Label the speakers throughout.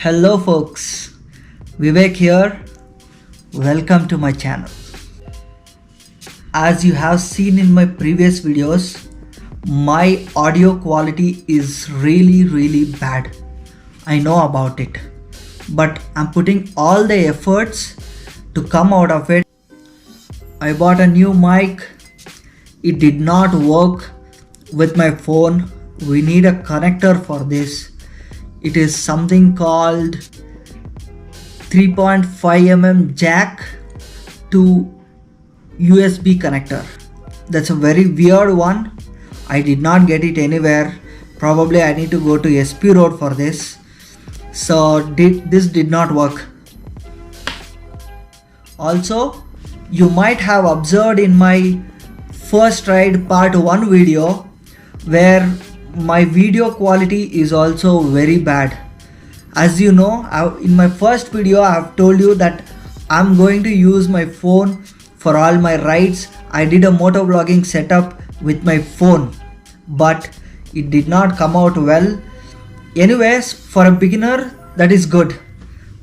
Speaker 1: Hello folks, Vivek here. Welcome to my channel. As you have seen in my previous videos, my audio quality is really bad. I know about it, but I'm putting all the efforts to come out of it. I bought a new mic. It did not work with my phone. We need a connector for this. It is something called 3.5mm jack to USB connector. That's a very weird one. I did not get it anywhere. Probably I need to go to SP Road for this. So this did not work. Also, you might have observed in my first ride part 1 video where my video quality is also very bad. As you know, in my first video I have told you that I'm going to use my phone for all my rides. I did a motovlogging setup with my phone, but it did not come out well. Anyways, for a beginner that is good,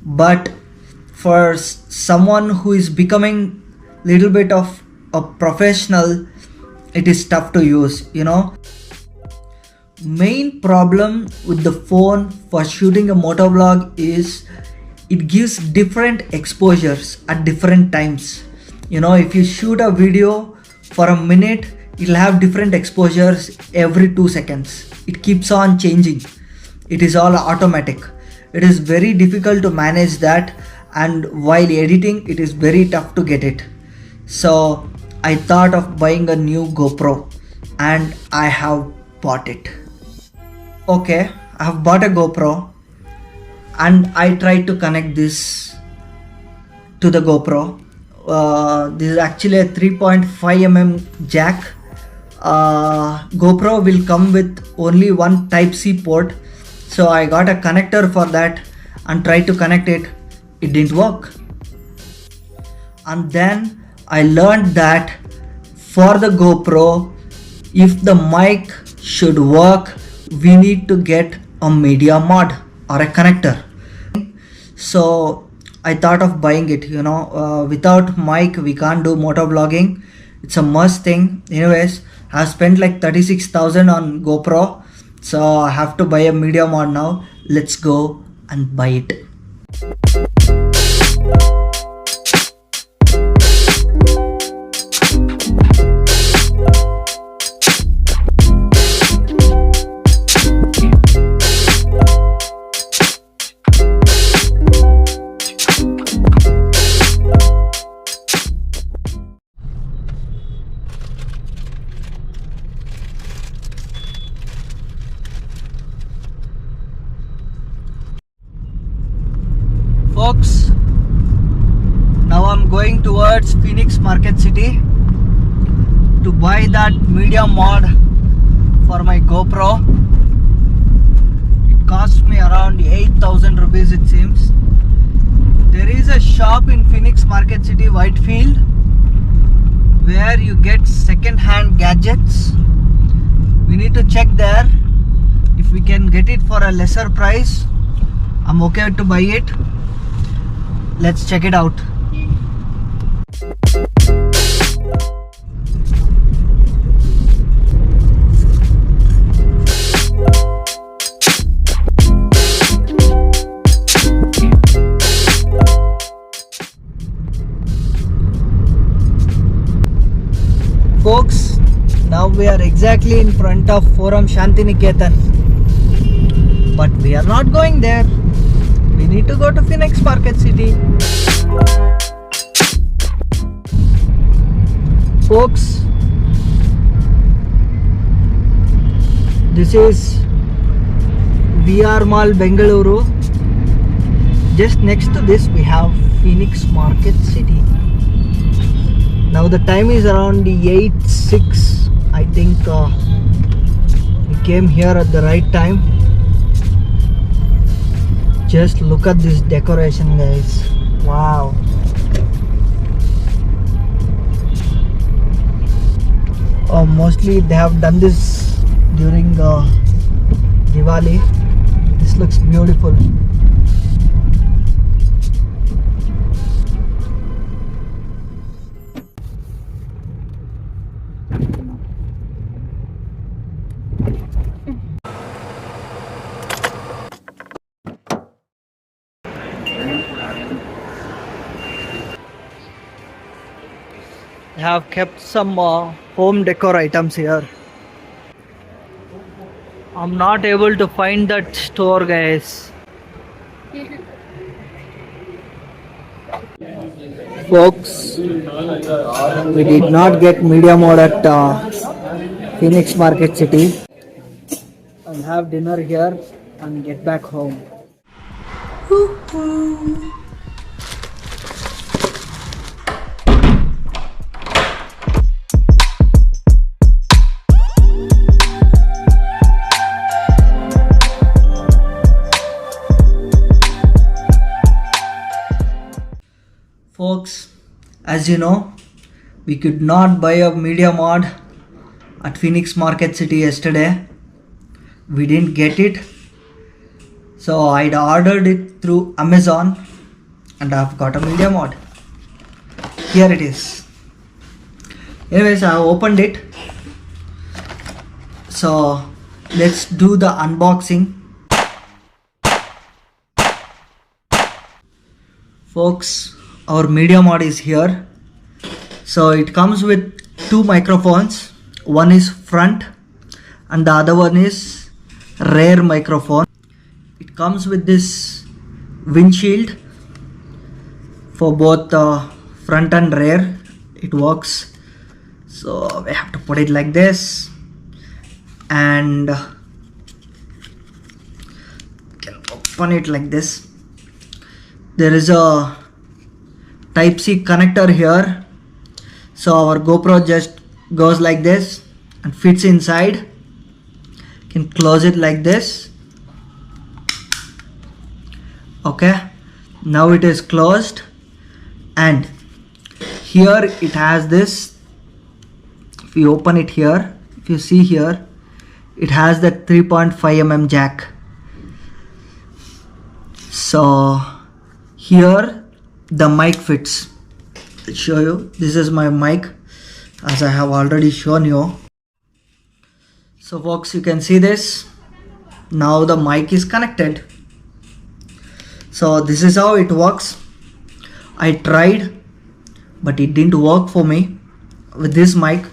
Speaker 1: but for someone who is becoming little bit of a professional, it is tough to use, you know. Main problem with the phone for shooting a motovlog is it gives different exposures at different times. You know, if you shoot a video for a minute, it'll have different exposures every 2 seconds. It keeps on changing. It is all automatic. It is very difficult to manage that, and while editing it is very tough to get it. So I thought of buying a new GoPro, and I have bought it. Okay, I have bought a GoPro and I tried to connect this to the GoPro. This is actually a 3.5mm jack. GoPro will come with only one Type-C port, so I got a connector for that and tried to connect it. It didn't work. And then I learned that for the GoPro, if the mic should work, we need to get a media mod or a connector. So I thought of buying it. You know, without mic we can't do motovlogging. It's a must thing. Anyways, I've spent like 36,000 on GoPro, so I have to buy a media mod now. Let's go and buy it. Folks, now I'm going towards Phoenix Market City to buy that media mod for my GoPro. It cost me around 8,000 rupees it seems. There is a shop in Phoenix Market City, Whitefield, where you get second-hand gadgets. We need to check there. If we can get it for a lesser price, I'm okay to buy it. Let's check it out. Folks, now we are exactly in front of Forum Shantiniketan, but we are not going there. We need to go to Phoenix Market City. Folks, this is VR Mall Bengaluru. just next to this we have Phoenix Market City. Now the time is around 8:06. I think we came here at the right time. Just look at this decoration, guys. Wow. Mostly they have done this during Diwali. This looks beautiful. They have kept some home decor items here. I'm not able to find that store, guys. Folks, we did not get media mode at Phoenix Market City. I'll have dinner here and get back home. Folks, as you know, we could not buy a media mod at Phoenix Market City yesterday. We didn't get it, so I'd ordered it through Amazon and I've got a media mod. Here it is. Anyways, I opened it, so let's do the unboxing. Folks, our media mod is here. So it comes with two microphones. One is front and the other one is rear microphone. It comes with this windshield for both front and rear. It works. So we have to put it like this, and can open it like this. There is a Type-C connector here, so our GoPro just goes like this and fits inside. Can close it like this. Okay, now it is closed, and here it has this. If you open it here, if you see here, it has that 3.5 jack. So here the mic fits. I'll show you. This is my mic, as I have already shown you. So folks, you can see this. Now the mic is connected. So this is how it works. I tried, but it didn't work for me with this mic.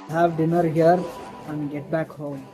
Speaker 1: Have dinner here and get back home.